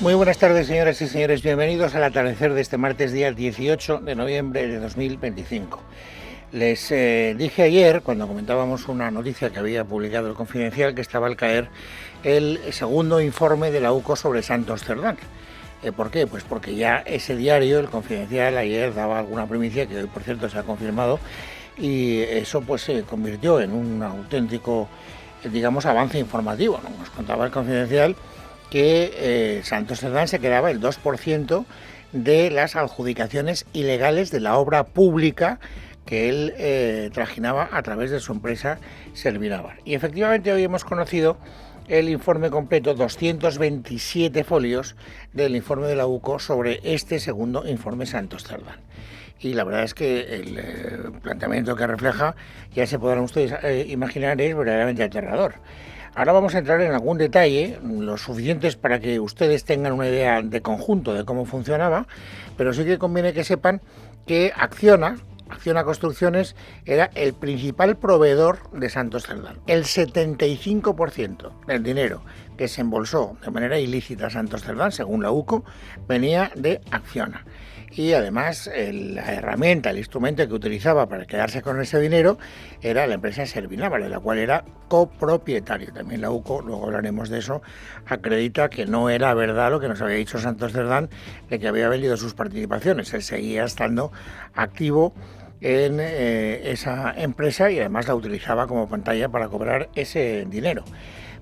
Muy buenas tardes, señoras y señores. Bienvenidos al atardecer de este martes, día 18 de noviembre de 2025. Les dije ayer, cuando comentábamos una noticia que había publicado el Confidencial, que estaba al caer el segundo informe de la UCO sobre Santos Cerdán. ¿Por qué? Pues porque ya ese diario, el Confidencial, ayer daba alguna primicia que hoy, por cierto, se ha confirmado, y eso pues se convirtió en un auténtico, digamos, avance informativo, ¿no? Nos contaba el Confidencial que Santos Cerdán se quedaba el 2% de las adjudicaciones ilegales de la obra pública que él trajinaba a través de su empresa Servinavar. Y efectivamente hoy hemos conocido el informe completo, 227 folios del informe de la UCO sobre este segundo informe Santos Cerdán. Y la verdad es que el planteamiento que refleja, ya se podrán ustedes imaginar, es verdaderamente aterrador. Ahora vamos a entrar en algún detalle, lo suficientes para que ustedes tengan una idea de conjunto de cómo funcionaba, pero sí que conviene que sepan que Acciona Construcciones era el principal proveedor de Santos Cerdán. El 75% del dinero que se embolsó de manera ilícita a Santos Cerdán, según la UCO, venía de Acciona. Y además la herramienta, el instrumento que utilizaba para quedarse con ese dinero era la empresa Servinavar, de la cual era copropietario. También la UCO, luego hablaremos de eso, acredita que no era verdad lo que nos había dicho Santos Cerdán de que había vendido sus participaciones. Él seguía estando activo en esa empresa y además la utilizaba como pantalla para cobrar ese dinero.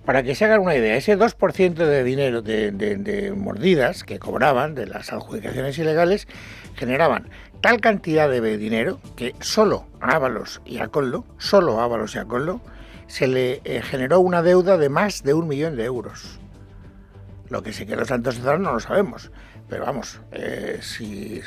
Para que se hagan una idea, ese 2% de dinero de mordidas que cobraban de las adjudicaciones ilegales generaban tal cantidad de dinero que solo a Ábalos y a Coldo se le generó una deuda de más de 1 millón de euros. Lo que se quedó Santos Cerdán no lo sabemos, pero vamos, si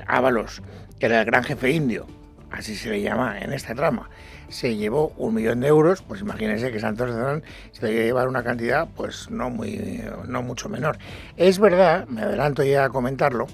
Ábalos, que era el gran jefe indio, así se le llama en esta trama, se llevó 1 millón de euros, pues imagínense que Santos Cerdán se debe llevar una cantidad pues no mucho menor. Es verdad, me adelanto ya a comentarlo,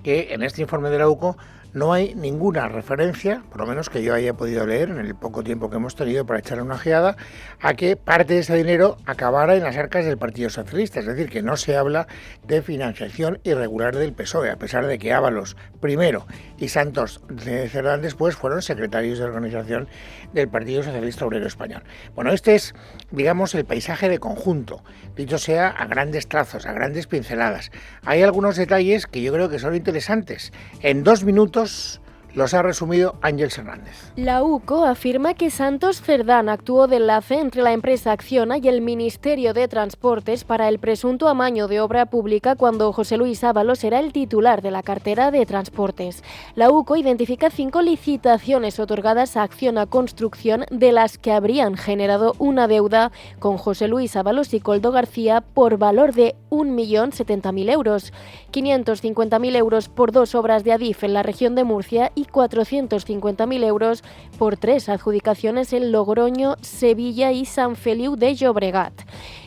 que en este informe de la UCO no hay ninguna referencia, por lo menos que yo haya podido leer en el poco tiempo que hemos tenido para echarle una ojeada, a que parte de ese dinero acabara en las arcas del Partido Socialista. Es decir, que no se habla de financiación irregular del PSOE, a pesar de que Ábalos primero y Santos Cerdán después fueron secretarios de organización del Partido Socialista Obrero Español. Bueno, este es, digamos, el paisaje de conjunto, dicho sea a grandes trazos, a grandes pinceladas. Hay algunos detalles que yo creo que son interesantes. En 2 minutos los ha resumido Ángeles Hernández. La UCO afirma que Santos Cerdán actuó de enlace entre la empresa Acciona y el Ministerio de Transportes para el presunto amaño de obra pública cuando José Luis Ábalos era el titular de la cartera de Transportes. La UCO identifica 5 licitaciones otorgadas a Acciona Construcción de las que habrían generado una deuda con José Luis Ábalos y Coldo García por valor de 1.070.000 euros, 550.000 euros por 2 obras de Adif en la región de Murcia y 450.000 euros por 3 adjudicaciones en Logroño, Sevilla y San Feliu de Llobregat.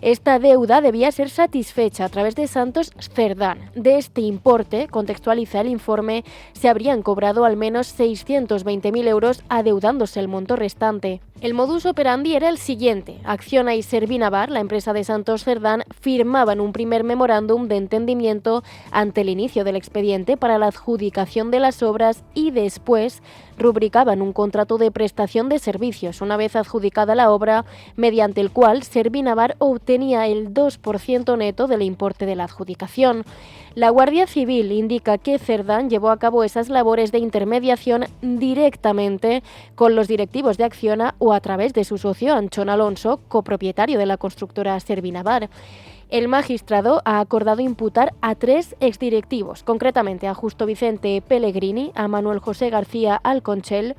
Esta deuda debía ser satisfecha a través de Santos Cerdán. De este importe, contextualiza el informe, se habrían cobrado al menos 620.000 euros adeudándose el monto restante. El modus operandi era el siguiente. Acciona y Servinavar, la empresa de Santos Cerdán, firmaban un primer memorándum de entendimiento ante el inicio del expediente para la adjudicación de las obras y después rubricaban un contrato de prestación de servicios una vez adjudicada la obra, mediante el cual Servinavar obtenía el 2% neto del importe de la adjudicación. La Guardia Civil indica que Cerdán llevó a cabo esas labores de intermediación directamente con los directivos de Acciona o a través de su socio Anchón Alonso, copropietario de la constructora Servinavar. El magistrado ha acordado imputar a 3 exdirectivos, concretamente a Justo Vicente Pellegrini, a Manuel José García Alconchel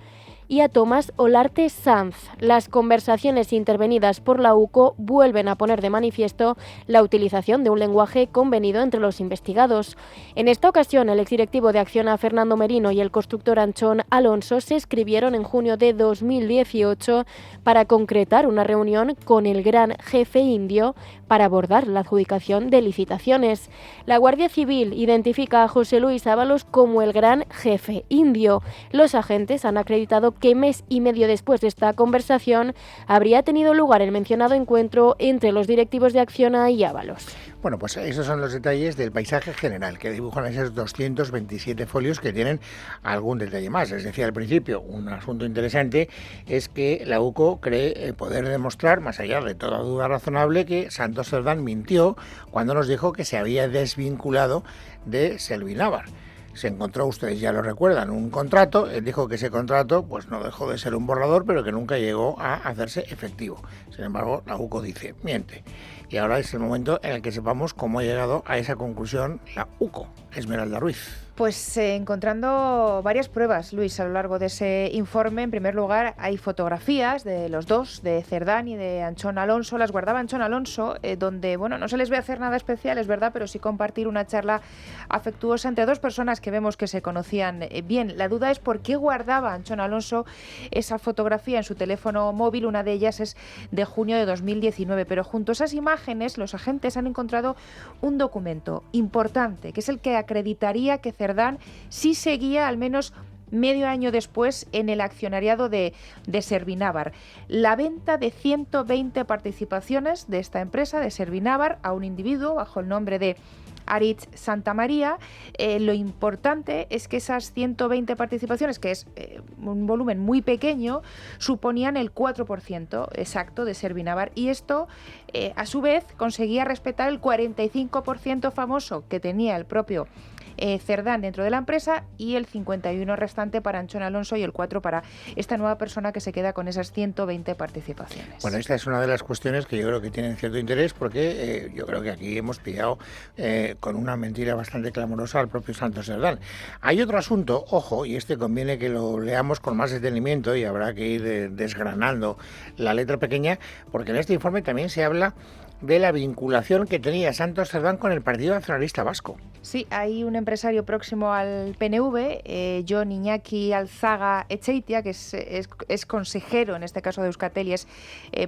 y a Tomás Olarte Sanz. Las conversaciones intervenidas por la UCO vuelven a poner de manifiesto la utilización de un lenguaje convenido entre los investigados. En esta ocasión, el exdirectivo de Acciona Fernando Merino y el constructor Anchón Alonso se escribieron en junio de 2018 para concretar una reunión con el gran jefe indio para abordar la adjudicación de licitaciones. La Guardia Civil identifica a José Luis Ábalos como el gran jefe indio. Los agentes han acreditado que mes y medio después de esta conversación habría tenido lugar el mencionado encuentro entre los directivos de Acciona y Ábalos. Bueno, pues esos son los detalles del paisaje general que dibujan esos 227 folios que tienen algún detalle más. Es decir, al principio, un asunto interesante es que la UCO cree poder demostrar, más allá de toda duda razonable, que Santos Cerdán mintió cuando nos dijo que se había desvinculado de Servinávar. Se encontró, ustedes ya lo recuerdan, un contrato. Él dijo que ese contrato pues no dejó de ser un borrador, pero que nunca llegó a hacerse efectivo. Sin embargo, la UCO dice, miente. Y ahora es el momento en el que sepamos cómo ha llegado a esa conclusión la UCO. Esmeralda Ruiz. Pues encontrando varias pruebas, Luis, a lo largo de ese informe. En primer lugar, hay fotografías de los dos, de Cerdán y de Anchón Alonso. Las guardaba Anchón Alonso, donde, bueno, no se les ve hacer nada especial, es verdad, pero sí compartir una charla afectuosa entre dos personas que vemos que se conocían bien. La duda es por qué guardaba Anchón Alonso esa fotografía en su teléfono móvil. Una de ellas es de junio de 2019, pero junto a esas imágenes los agentes han encontrado un documento importante, que es el que acreditaría que Cerdán sí seguía al menos medio año después en el accionariado de Servinávar. La venta de 120 participaciones de esta empresa, de Servinávar, a un individuo bajo el nombre de Aritz Santamaría. Lo importante es que esas 120 participaciones, que es un volumen muy pequeño, suponían el 4% exacto de Servinávar, y esto a su vez conseguía respetar el 45% famoso que tenía el propio Cerdán dentro de la empresa, y el 51% restante para Anchón Alonso y el 4% para esta nueva persona que se queda con esas 120 participaciones. Bueno, esta es una de las cuestiones que yo creo que tienen cierto interés, porque yo creo que aquí hemos pillado con una mentira bastante clamorosa al propio Santos Cerdán. Hay otro asunto, ojo, y este conviene que lo leamos con más detenimiento y habrá que ir desgranando la letra pequeña, porque en este informe también se habla de la vinculación que tenía Santos Cerdán con el Partido Nacionalista Vasco. Sí, hay un empresario próximo al PNV, Jon Iñaki Alzaga Echeitia, que es consejero, en este caso de Euskaltel, y es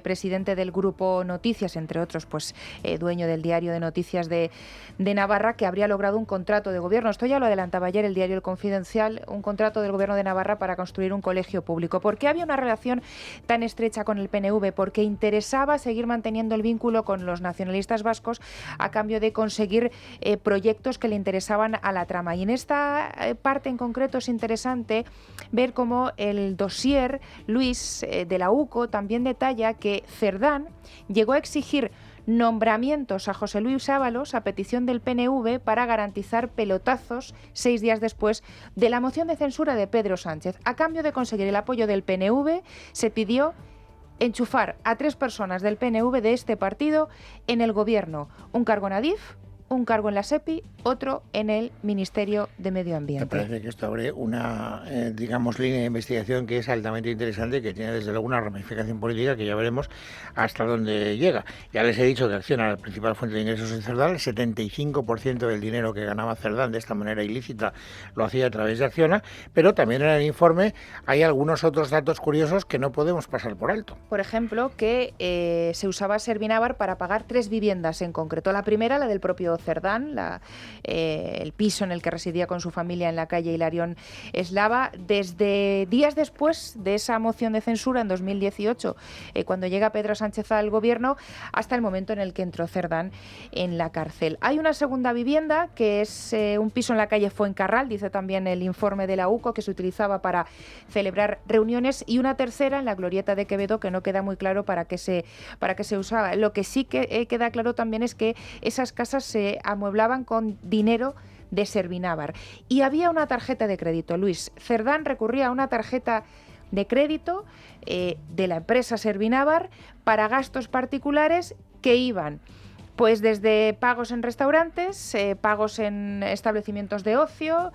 presidente del Grupo Noticias, entre otros, pues dueño del diario de noticias de Navarra, que habría logrado un contrato de gobierno. Esto ya lo adelantaba ayer el diario El Confidencial, un contrato del gobierno de Navarra para construir un colegio público. ¿Por qué había una relación tan estrecha con el PNV? Porque interesaba seguir manteniendo el vínculo con los nacionalistas vascos a cambio de conseguir proyectos que le interesaban a la trama. Y en esta parte en concreto es interesante ver cómo el dossier, Luis, de la UCO también detalla que Cerdán llegó a exigir nombramientos a José Luis Ábalos a petición del PNV para garantizar pelotazos 6 días después de la moción de censura de Pedro Sánchez. A cambio de conseguir el apoyo del PNV, se pidió enchufar a 3 personas del PNV de este partido en el gobierno, un cargo en Adif, un cargo en la SEPI, otro en el Ministerio de Medio Ambiente. Me parece que esto abre una, línea de investigación que es altamente interesante y que tiene desde luego una ramificación política que ya veremos hasta dónde llega. Ya les he dicho que Acciona, la principal fuente de ingresos de Cerdán, el 75% del dinero que ganaba Cerdán de esta manera ilícita lo hacía a través de Acciona, pero también en el informe hay algunos otros datos curiosos que no podemos pasar por alto. Por ejemplo, que se usaba Servinávar para pagar 3 viviendas en concreto. La primera, la del propio Cerdán, el piso en el que residía con su familia en la calle Hilarión Eslava. Desde días después de esa moción de censura en 2018, cuando llega Pedro Sánchez al gobierno, hasta el momento en el que entró Cerdán en la cárcel. Hay una segunda vivienda que es un piso en la calle Fuencarral, dice también el informe de la UCO, que se utilizaba para celebrar reuniones, y una tercera en la Glorieta de Quevedo, que no queda muy claro para qué se usaba. Lo que sí que queda claro también es que esas casas se amueblaban con dinero de Servinávar. Y había una tarjeta de crédito, Luis. Cerdán recurría a una tarjeta de crédito de la empresa Servinávar para gastos particulares que iban pues desde pagos en restaurantes, pagos en establecimientos de ocio,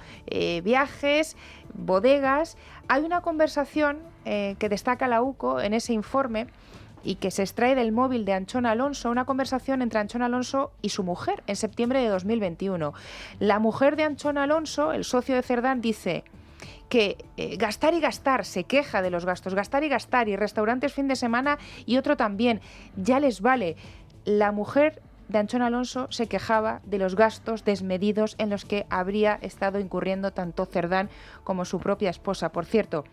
viajes, bodegas. Hay una conversación que destaca la UCO en ese informe y que se extrae del móvil de Anchón Alonso, una conversación entre Anchón Alonso y su mujer en septiembre de 2021. La mujer de Anchón Alonso, el socio de Cerdán, dice que gastar y gastar, se queja de los gastos, gastar y restaurantes fin de semana y otro también, ya les vale. La mujer de Anchón Alonso se quejaba de los gastos desmedidos en los que habría estado incurriendo tanto Cerdán como su propia esposa. Por cierto,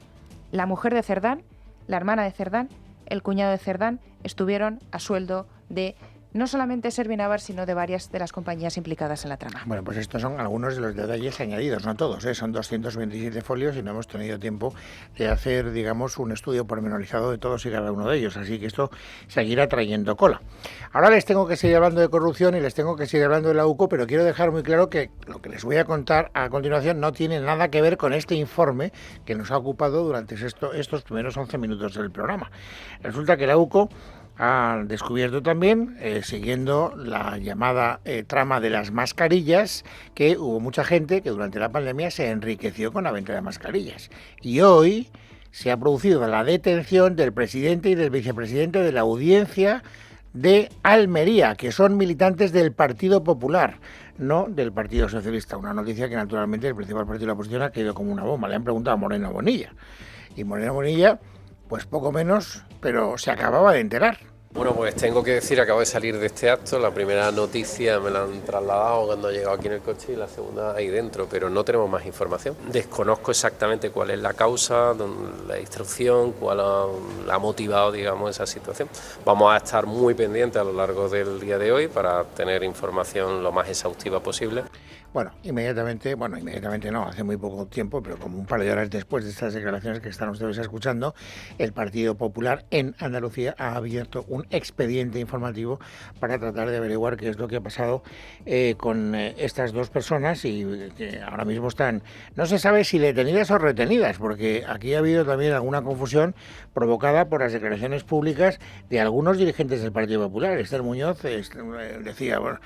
la mujer de Cerdán, la hermana de Cerdán, el cuñado de Cerdán, estuvieron a sueldo de no solamente Servinavar, sino de varias de las compañías implicadas en la trama. Bueno, pues estos son algunos de los detalles añadidos, no todos, son 227 folios y no hemos tenido tiempo de hacer, digamos, un estudio pormenorizado de todos y cada uno de ellos, así que esto seguirá trayendo cola. Ahora les tengo que seguir hablando de corrupción y les tengo que seguir hablando de la UCO, pero quiero dejar muy claro que lo que les voy a contar a continuación no tiene nada que ver con este informe que nos ha ocupado durante estos primeros 11 minutos del programa. Resulta que la UCO ha descubierto también, siguiendo la llamada trama de las mascarillas, que hubo mucha gente que durante la pandemia se enriqueció con la venta de mascarillas. Y hoy se ha producido la detención del presidente y del vicepresidente de la Audiencia de Almería, que son militantes del Partido Popular, no del Partido Socialista. Una noticia que naturalmente el principal partido de la oposición ha caído como una bomba. Le han preguntado a Moreno Bonilla. Y Moreno Bonilla, pues poco menos, pero se acababa de enterar. Bueno, pues tengo que decir, acabo de salir de este acto, la primera noticia me la han trasladado cuando he llegado aquí en el coche y la segunda ahí dentro, pero no tenemos más información. Desconozco exactamente cuál es la causa, la instrucción, cuál ha motivado, digamos, esa situación. Vamos a estar muy pendientes a lo largo del día de hoy para tener información lo más exhaustiva posible. Bueno, inmediatamente no, hace muy poco tiempo, pero como un par de horas después de estas declaraciones que están ustedes escuchando, el Partido Popular en Andalucía ha abierto un expediente informativo para tratar de averiguar qué es lo que ha pasado con estas dos personas y que ahora mismo están, no se sabe si detenidas o retenidas, porque aquí ha habido también alguna confusión provocada por las declaraciones públicas de algunos dirigentes del Partido Popular. Esther Muñoz decía, bueno,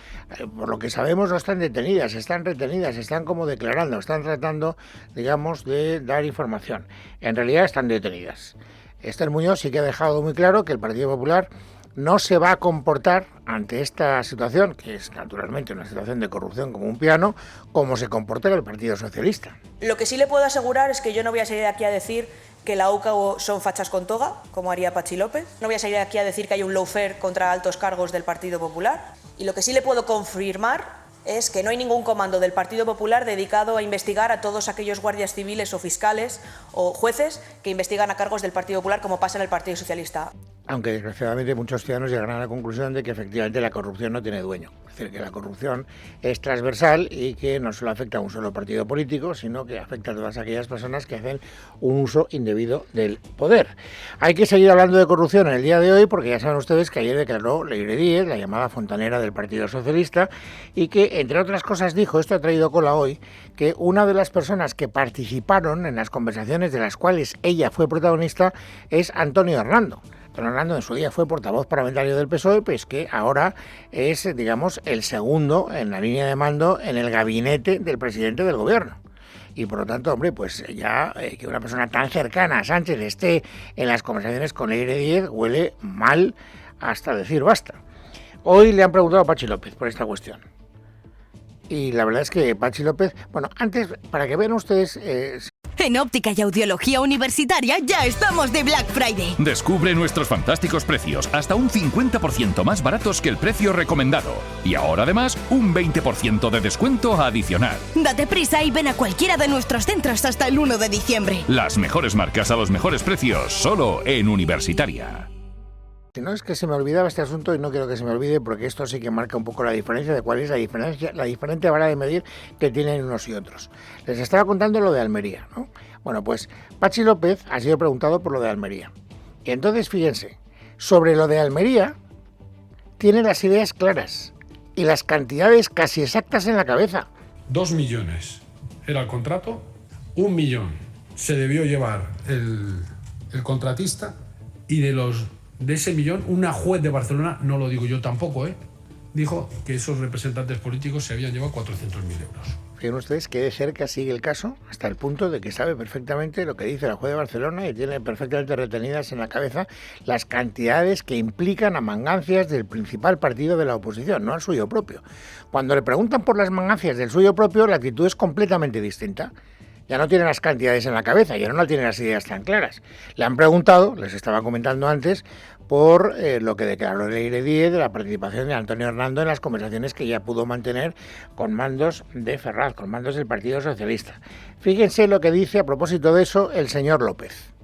por lo que sabemos no están detenidas, están retenidas, están como declarando, están tratando, digamos, de dar información. En realidad están detenidas. Esther Muñoz sí que ha dejado muy claro que el Partido Popular no se va a comportar ante esta situación, que es naturalmente una situación de corrupción como un piano, como se comporta el Partido Socialista. Lo que sí le puedo asegurar es que yo no voy a salir aquí a decir que la UCA son fachas con toga, como haría Patxi López. No voy a salir aquí a decir que hay un lawfare contra altos cargos del Partido Popular. Y lo que sí le puedo confirmar es que no hay ningún comando del Partido Popular dedicado a investigar a todos aquellos guardias civiles o fiscales o jueces que investigan a cargos del Partido Popular, como pasa en el Partido Socialista. Aunque desgraciadamente muchos ciudadanos llegarán a la conclusión de que efectivamente la corrupción no tiene dueño. Es decir, que la corrupción es transversal y que no solo afecta a un solo partido político, sino que afecta a todas aquellas personas que hacen un uso indebido del poder. Hay que seguir hablando de corrupción en el día de hoy porque ya saben ustedes que ayer declaró Leire Díez, la llamada fontanera del Partido Socialista, y que, entre otras cosas, dijo, esto ha traído cola hoy, que una de las personas que participaron en las conversaciones de las cuales ella fue protagonista es Antonio Hernando. Hernando en su día fue portavoz parlamentario del PSOE, pues que ahora es, digamos, el segundo en la línea de mando en el gabinete del presidente del gobierno. Y por lo tanto, hombre, pues ya que una persona tan cercana a Sánchez esté en las conversaciones con Leire Díez huele mal hasta decir basta. Hoy le han preguntado a Patxi López por esta cuestión. Y la verdad es que Patxi López, bueno, antes, para que vean ustedes... En Óptica y Audiología Universitaria ya estamos de Black Friday. Descubre nuestros fantásticos precios, hasta un 50% más baratos que el precio recomendado. Y ahora además, un 20% de descuento adicional. Date prisa y ven a cualquiera de nuestros centros hasta el 1 de diciembre. Las mejores marcas a los mejores precios, solo en Universitaria. Si no, es que se me olvidaba este asunto y no quiero que se me olvide porque esto sí que marca un poco la diferencia de cuál es la diferente vara de medir que tienen unos y otros. Les estaba contando lo de Almería, ¿no? Bueno, pues Patxi López ha sido preguntado por lo de Almería. Y entonces, fíjense, sobre lo de Almería tiene las ideas claras y las cantidades casi exactas en la cabeza. 2 millones era el contrato, 1 millón se debió llevar el contratista y de ese millón, una juez de Barcelona, no lo digo yo tampoco, dijo que esos representantes políticos se habían llevado 400.000 euros. Fíjense ustedes que de cerca sigue el caso hasta el punto de que sabe perfectamente lo que dice la juez de Barcelona y tiene perfectamente retenidas en la cabeza las cantidades que implican a mangancias del principal partido de la oposición, no al suyo propio. Cuando le preguntan por las mangancias del suyo propio, la actitud es completamente distinta. Ya no tiene las cantidades en la cabeza, ya no tiene las ideas tan claras. Le han preguntado, les estaba comentando antes, por lo que declaró Leire Díez de la participación de Antonio Hernando en las conversaciones que ya pudo mantener con mandos de Ferraz, con mandos del Partido Socialista. Fíjense lo que dice a propósito de eso el señor López.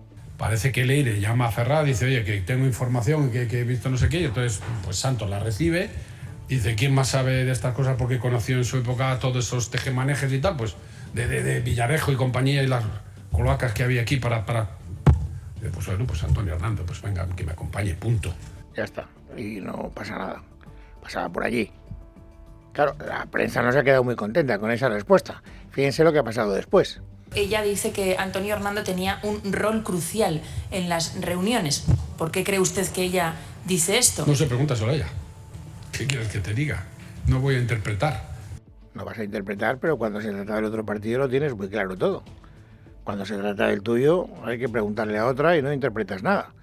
Parece que Leire llama a Ferraz, dice, oye, que tengo información, que he visto no sé qué, y entonces pues Santos la recibe, dice, ¿quién más sabe de estas cosas? Porque conoció en su época todos esos tejemanejes y tal, pues de Villarejo y compañía y las cloacas que había aquí para... Pues bueno, pues Antonio Hernando, pues venga, que me acompañe, punto. Ya está, y no pasa nada, pasaba por allí. Claro, la prensa no se ha quedado muy contenta con esa respuesta. Fíjense lo que ha pasado después. Ella dice que Antonio Hernando tenía un rol crucial en las reuniones. ¿Por qué cree usted que ella dice esto? No se pregunta solo a ella. ¿Qué quieres que te diga? No voy a interpretar. No vas a interpretar, pero cuando se trata del otro partido lo tienes muy claro todo. Cuando se trata del tuyo hay que preguntarle a otra y no interpretas nada.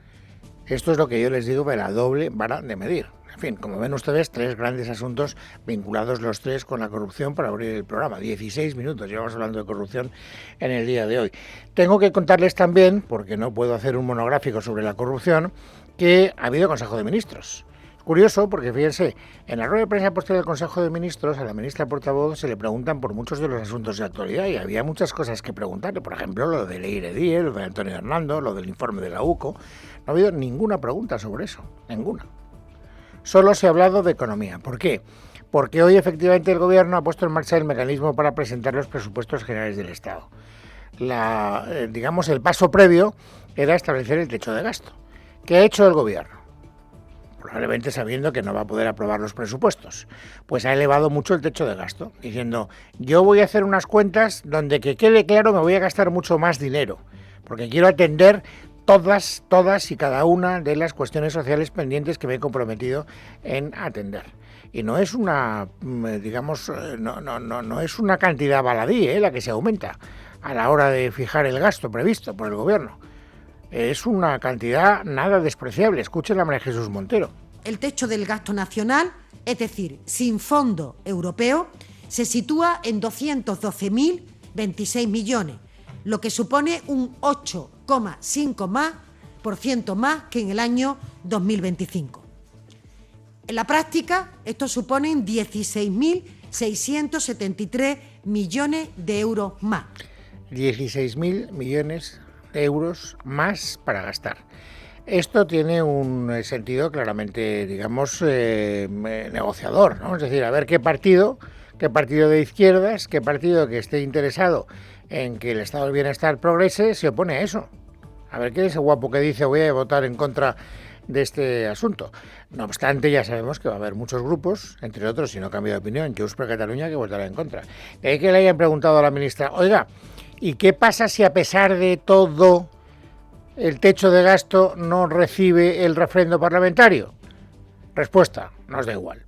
Esto es lo que yo les digo de la doble vara de medir. En fin, como ven ustedes, 3 grandes asuntos vinculados los 3 con la corrupción para abrir el programa. 16 minutos llevamos hablando de corrupción en el día de hoy. Tengo que contarles también, porque no puedo hacer un monográfico sobre la corrupción, que ha habido Consejo de Ministros. Curioso, porque fíjense, en la rueda de prensa posterior del Consejo de Ministros, a la ministra portavoz se le preguntan por muchos de los asuntos de actualidad y había muchas cosas que preguntarle. Por ejemplo, lo de Leire Díez, lo de Antonio Hernando, lo del informe de la UCO. No ha habido ninguna pregunta sobre eso, ninguna. Solo se ha hablado de economía. ¿Por qué? Porque hoy efectivamente el Gobierno ha puesto en marcha el mecanismo para presentar los presupuestos generales del Estado. El paso previo era establecer el techo de gasto. ¿Qué ha hecho el Gobierno? Probablemente sabiendo que no va a poder aprobar los presupuestos, pues ha elevado mucho el techo de gasto, diciendo, yo voy a hacer unas cuentas donde que quede claro me voy a gastar mucho más dinero, porque quiero atender todas y cada una de las cuestiones sociales pendientes que me he comprometido en atender. Y no es una, no es una cantidad baladí la que se aumenta a la hora de fijar el gasto previsto por el Gobierno. Es una cantidad nada despreciable. Escuchen a María Jesús Montero. El techo del gasto nacional, es decir, sin fondo europeo, se sitúa en 212.026 millones, lo que supone un 8,5% más que en el año 2025. En la práctica, esto supone 16.673 millones de euros más. 16.000 millones de euros más para gastar. Esto tiene un sentido claramente, negociador, ¿no? Es decir, a ver qué partido de izquierdas, qué partido que esté interesado en que el estado del bienestar progrese, se opone a eso. A ver qué es ese guapo que dice voy a votar en contra de este asunto. No obstante, ya sabemos que va a haber muchos grupos, entre otros, si no cambia de opinión, Junts per Catalunya, que votará en contra. De ahí que le hayan preguntado a la ministra, oiga, ¿y qué pasa si a pesar de todo el techo de gasto no recibe el refrendo parlamentario? Respuesta, nos da igual.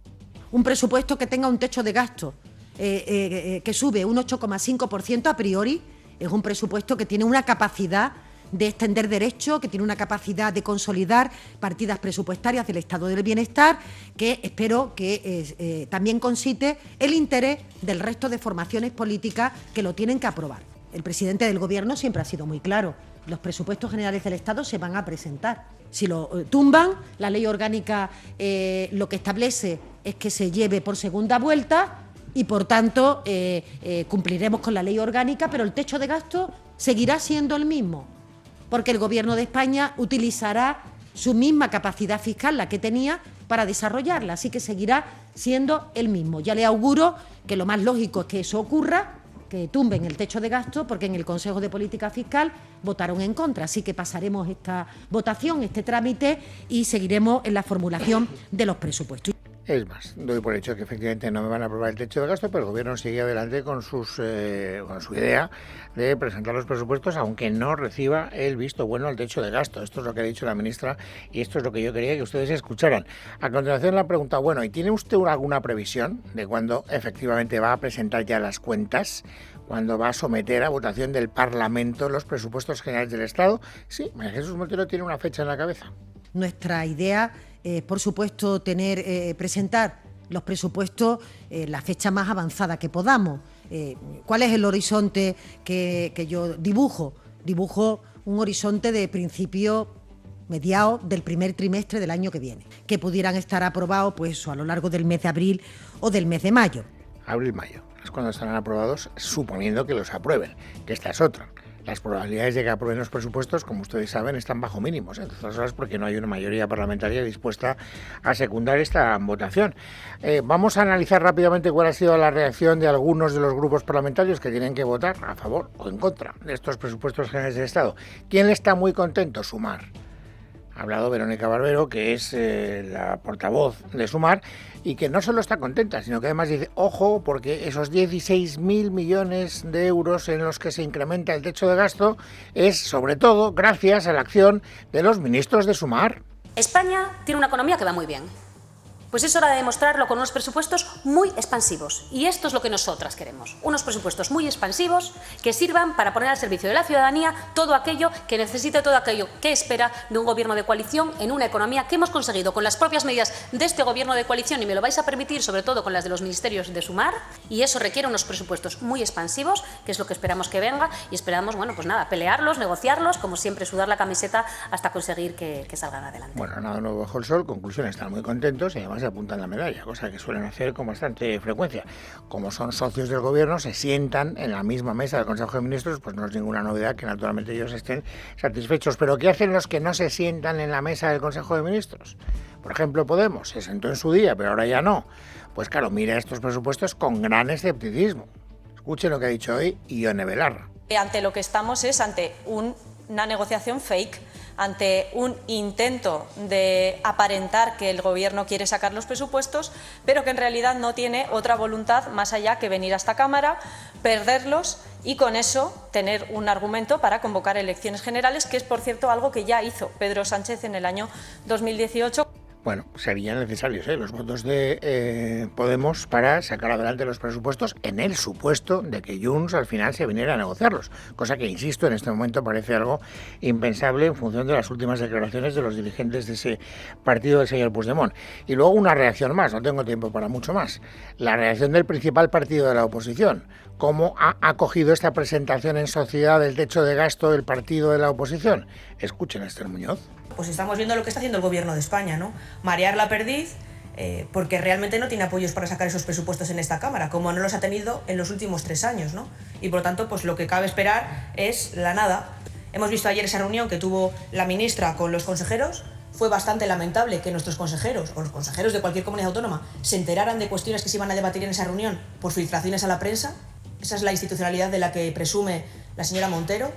Un presupuesto que tenga un techo de gasto que sube un 8,5% a priori es un presupuesto que tiene una capacidad de extender derechos, que tiene una capacidad de consolidar partidas presupuestarias del Estado del Bienestar, que espero que también concite el interés del resto de formaciones políticas que lo tienen que aprobar. El presidente del Gobierno siempre ha sido muy claro. Los presupuestos generales del Estado se van a presentar. Si lo tumban, la ley orgánica lo que establece es que se lleve por segunda vuelta y, por tanto, cumpliremos con la ley orgánica, pero el techo de gasto seguirá siendo el mismo, porque el Gobierno de España utilizará su misma capacidad fiscal, la que tenía, para desarrollarla, así que seguirá siendo el mismo. Ya le auguro que lo más lógico es que eso ocurra, que tumben el techo de gasto, porque en el Consejo de Política Fiscal votaron en contra. Así que pasaremos esta votación, este trámite, y seguiremos en la formulación de los presupuestos. Es más, doy por hecho que efectivamente no me van a aprobar el techo de gasto, pero el Gobierno sigue adelante con su idea de presentar los presupuestos, aunque no reciba el visto bueno al techo de gasto. Esto es lo que ha dicho la ministra y esto es lo que yo quería que ustedes escucharan. A continuación la pregunta, bueno, ¿y tiene usted alguna previsión de cuándo efectivamente va a presentar ya las cuentas? ¿Cuándo va a someter a votación del Parlamento los presupuestos generales del Estado? Sí, María Jesús Montero tiene una fecha en la cabeza. Nuestra idea por supuesto, presentar los presupuestos la fecha más avanzada que podamos. ¿Cuál es el horizonte que yo dibujo? Dibujo un horizonte de principio, mediados del primer trimestre del año que viene, que pudieran estar aprobados pues, a lo largo del mes de abril o del mes de mayo. Abril-mayo es cuando estarán aprobados, suponiendo que los aprueben, que esta es otra. las probabilidades de que aprueben los presupuestos, como ustedes saben, están bajo mínimos, entre otras cosas porque no hay una mayoría parlamentaria dispuesta a secundar esta votación. Vamos a analizar rápidamente cuál ha sido la reacción de algunos de los grupos parlamentarios que tienen que votar a favor o en contra de estos presupuestos generales del Estado. ¿Quién está muy contento? Sumar. Ha hablado Verónica Barbero, que es la portavoz de Sumar, y que no solo está contenta, sino que además dice, ojo, porque esos 16.000 millones de euros en los que se incrementa el techo de gasto es, sobre todo, gracias a la acción de los ministros de Sumar. España tiene una economía que va muy bien. Pues es hora de demostrarlo con unos presupuestos muy expansivos. Y esto es lo que nosotras queremos. Unos presupuestos muy expansivos que sirvan para poner al servicio de la ciudadanía todo aquello que necesita, todo aquello que espera de un gobierno de coalición en una economía que hemos conseguido con las propias medidas de este gobierno de coalición, y me lo vais a permitir, sobre todo con las de los ministerios de Sumar. Y eso requiere unos presupuestos muy expansivos, que es lo que esperamos que venga. Y esperamos, bueno, pues nada, pelearlos, negociarlos, como siempre, sudar la camiseta hasta conseguir que salgan adelante. Bueno, nada nuevo bajo el sol. Conclusión, están muy contentos y además se apuntan la medalla, cosa que suelen hacer con bastante frecuencia. Como son socios del gobierno, se sientan en la misma mesa del Consejo de Ministros, pues no es ninguna novedad que naturalmente ellos estén satisfechos. Pero ¿qué hacen los que no se sientan en la mesa del Consejo de Ministros? Por ejemplo, Podemos se sentó en su día, pero ahora ya no. Pues claro, mira estos presupuestos con gran escepticismo. Escuchen lo que ha dicho hoy Ione Belarra. Ante lo que estamos es ante una negociación fake, ante un intento de aparentar que el Gobierno quiere sacar los presupuestos, pero que en realidad no tiene otra voluntad más allá que venir a esta Cámara, perderlos y con eso tener un argumento para convocar elecciones generales, que es, por cierto, algo que ya hizo Pedro Sánchez en el año 2018. Bueno, serían necesarios los votos de Podemos para sacar adelante los presupuestos en el supuesto de que Junts al final se viniera a negociarlos, cosa que, insisto, en este momento parece algo impensable en función de las últimas declaraciones de los dirigentes de ese partido del señor Puigdemont. Y luego una reacción más, no tengo tiempo para mucho más, la reacción del principal partido de la oposición. ¿Cómo ha acogido esta presentación en sociedad del techo de gasto del partido de la oposición? Escuchen a Esther Muñoz. Pues estamos viendo lo que está haciendo el Gobierno de España, ¿no? Marear la perdiz, porque realmente no tiene apoyos para sacar esos presupuestos en esta Cámara, como no los ha tenido en los últimos 3 años, ¿no? Y por lo tanto, pues lo que cabe esperar es la nada. Hemos visto ayer esa reunión que tuvo la ministra con los consejeros. Fue bastante lamentable que nuestros consejeros, o los consejeros de cualquier comunidad autónoma, se enteraran de cuestiones que se iban a debatir en esa reunión por filtraciones a la prensa. Esa es la institucionalidad de la que presume la señora Montero.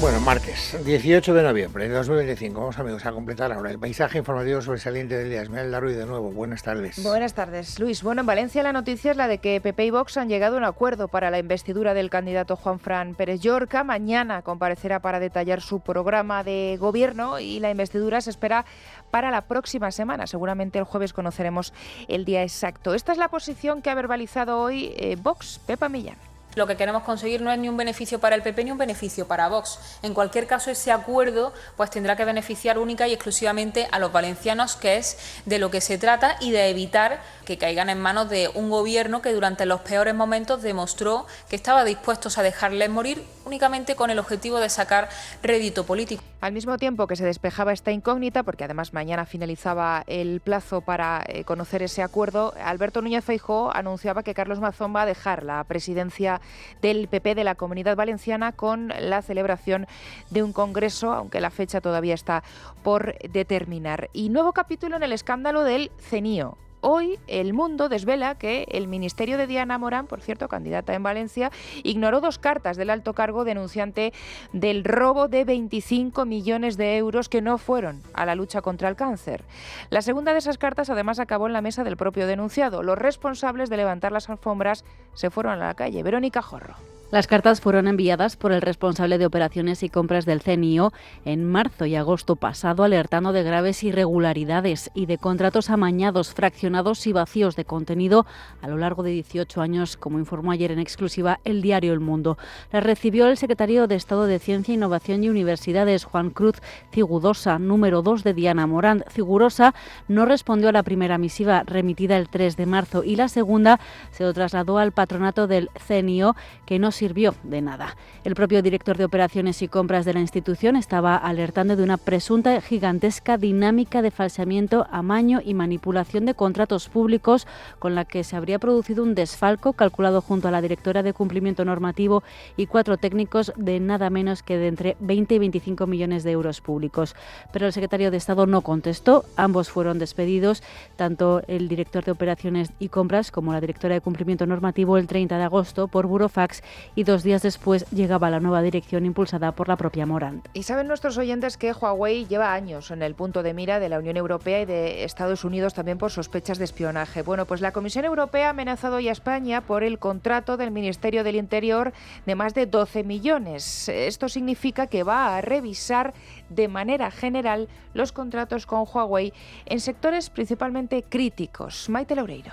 Bueno, martes 18 de noviembre de 2025. Vamos, amigos, a completar ahora el paisaje informativo sobresaliente del día. Esmeralda Ruiz, de nuevo, buenas tardes. Buenas tardes, Luis. Bueno, en Valencia la noticia es la de que PP y Vox han llegado a un acuerdo para la investidura del candidato Juanfran Pérez Llorca. Mañana comparecerá para detallar su programa de gobierno y la investidura se espera para la próxima semana. Seguramente el jueves conoceremos el día exacto. Esta es la posición que ha verbalizado hoy Vox. Pepa Millán. Lo que queremos conseguir no es ni un beneficio para el PP ni un beneficio para Vox. En cualquier caso, ese acuerdo pues tendrá que beneficiar única y exclusivamente a los valencianos, que es de lo que se trata, y de evitar que caigan en manos de un gobierno que durante los peores momentos demostró que estaba dispuesto a dejarles morir únicamente con el objetivo de sacar rédito político. Al mismo tiempo que se despejaba esta incógnita, porque además mañana finalizaba el plazo para conocer ese acuerdo, Alberto Núñez Feijóo anunciaba que Carlos Mazón va a dejar la presidencia del PP de la Comunidad Valenciana con la celebración de un congreso, aunque la fecha todavía está por determinar. Y nuevo capítulo en el escándalo del CENIO. Hoy El Mundo desvela que el ministerio de Diana Morán, por cierto, candidata en Valencia, ignoró 2 cartas del alto cargo denunciante del robo de 25 millones de euros que no fueron a la lucha contra el cáncer. La segunda de esas cartas además acabó en la mesa del propio denunciado. Los responsables de levantar las alfombras se fueron a la calle. Verónica Jorro. Las cartas fueron enviadas por el responsable de operaciones y compras del CENIO en marzo y agosto pasado, alertando de graves irregularidades y de contratos amañados, fraccionados y vacíos de contenido a lo largo de 18 años, como informó ayer en exclusiva el diario El Mundo. Las recibió el secretario de Estado de Ciencia, Innovación y Universidades, Juan Cruz Cigudosa, número 2 de Diana Morán. Cigurosa no respondió a la primera misiva remitida el 3 de marzo y la segunda se lo trasladó al patronato del CENIO, que no sirvió de nada. El propio director de operaciones y compras de la institución estaba alertando de una presunta gigantesca dinámica de falseamiento, amaño y manipulación de contratos públicos con la que se habría producido un desfalco calculado junto a la directora de cumplimiento normativo y 4 técnicos de nada menos que de entre 20 y 25 millones de euros públicos. Pero el secretario de Estado no contestó, ambos fueron despedidos, tanto el director de operaciones y compras como la directora de cumplimiento normativo el 30 de agosto por burofax, y 2 días después llegaba la nueva dirección impulsada por la propia Morant. Y saben nuestros oyentes que Huawei lleva años en el punto de mira de la Unión Europea y de Estados Unidos también por sospechas de espionaje. Bueno, pues la Comisión Europea ha amenazado hoy a España por el contrato del Ministerio del Interior de más de 12 millones. Esto significa que va a revisar de manera general los contratos con Huawei en sectores principalmente críticos. Maite Loureiro.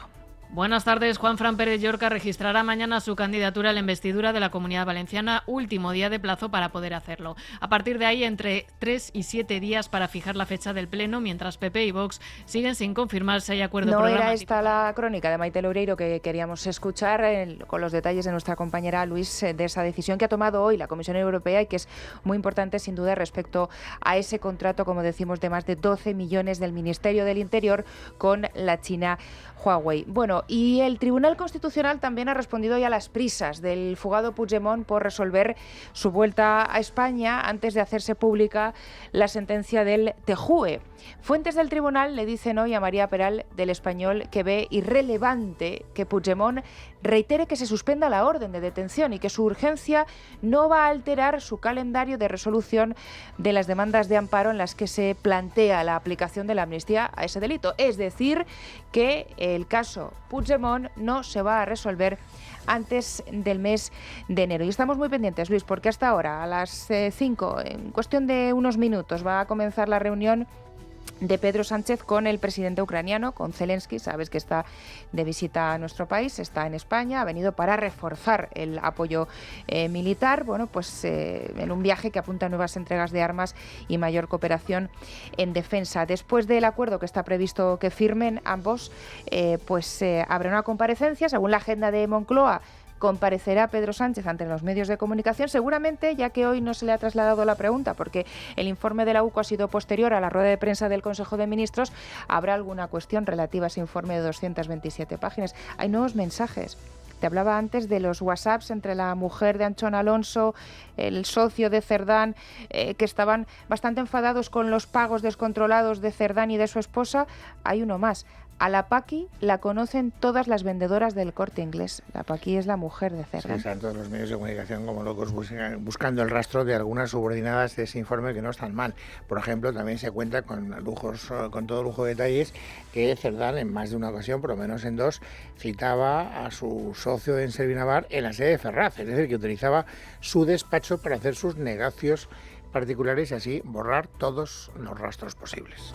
Buenas tardes. Juanfran Pérez Llorca registrará mañana su candidatura a la investidura de la Comunidad Valenciana, último día de plazo para poder hacerlo. A partir de ahí, entre 3 y 7 días para fijar la fecha del Pleno, mientras PP y Vox siguen sin confirmar si hay acuerdo programático. No era esta la crónica de Maite Loureiro que queríamos escuchar con los detalles de nuestra compañera Luis, de esa decisión que ha tomado hoy la Comisión Europea y que es muy importante sin duda respecto a ese contrato, como decimos, de más de 12 millones del Ministerio del Interior con la China Huawei. Bueno, y el Tribunal Constitucional también ha respondido ya a las prisas del fugado Puigdemont por resolver su vuelta a España antes de hacerse pública la sentencia del TJUE. Fuentes del tribunal le dicen hoy a María Peral del Español que ve irrelevante que Puigdemont reitere que se suspenda la orden de detención y que su urgencia no va a alterar su calendario de resolución de las demandas de amparo en las que se plantea la aplicación de la amnistía a ese delito. Es decir, que el caso Puigdemont no se va a resolver antes del mes de enero. Y estamos muy pendientes, Luis, porque hasta ahora, a las 5, en cuestión de unos minutos, va a comenzar la reunión de Pedro Sánchez con el presidente ucraniano, con Zelensky. Sabes que está de visita a nuestro país, está en España, ha venido para reforzar el apoyo militar, bueno, pues en un viaje que apunta a nuevas entregas de armas y mayor cooperación en defensa. Después del acuerdo que está previsto que firmen ambos, habrá una comparecencia, según la agenda de Moncloa. Comparecerá Pedro Sánchez ante los medios de comunicación, seguramente, ya que hoy no se le ha trasladado la pregunta, porque el informe de la UCO ha sido posterior a la rueda de prensa del Consejo de Ministros. Habrá alguna cuestión relativa a ese informe de 227 páginas. Hay nuevos mensajes. Te hablaba antes de los WhatsApps entre la mujer de Anchón Alonso, el socio de Cerdán, que estaban bastante enfadados con los pagos descontrolados de Cerdán y de su esposa. Hay uno más. A la Paqui la conocen todas las vendedoras del Corte Inglés. La Paqui es la mujer de Cerdán. Sí, están todos los medios de comunicación como locos buscando el rastro de algunas subordinadas de ese informe que no están mal. Por ejemplo, también se cuenta con todo lujo de detalles que Cerdán en más de una ocasión, por lo menos en 2, citaba a su socio en Servinavar en la sede de Ferraz. Es decir, que utilizaba su despacho para hacer sus negocios particulares y así borrar todos los rastros posibles.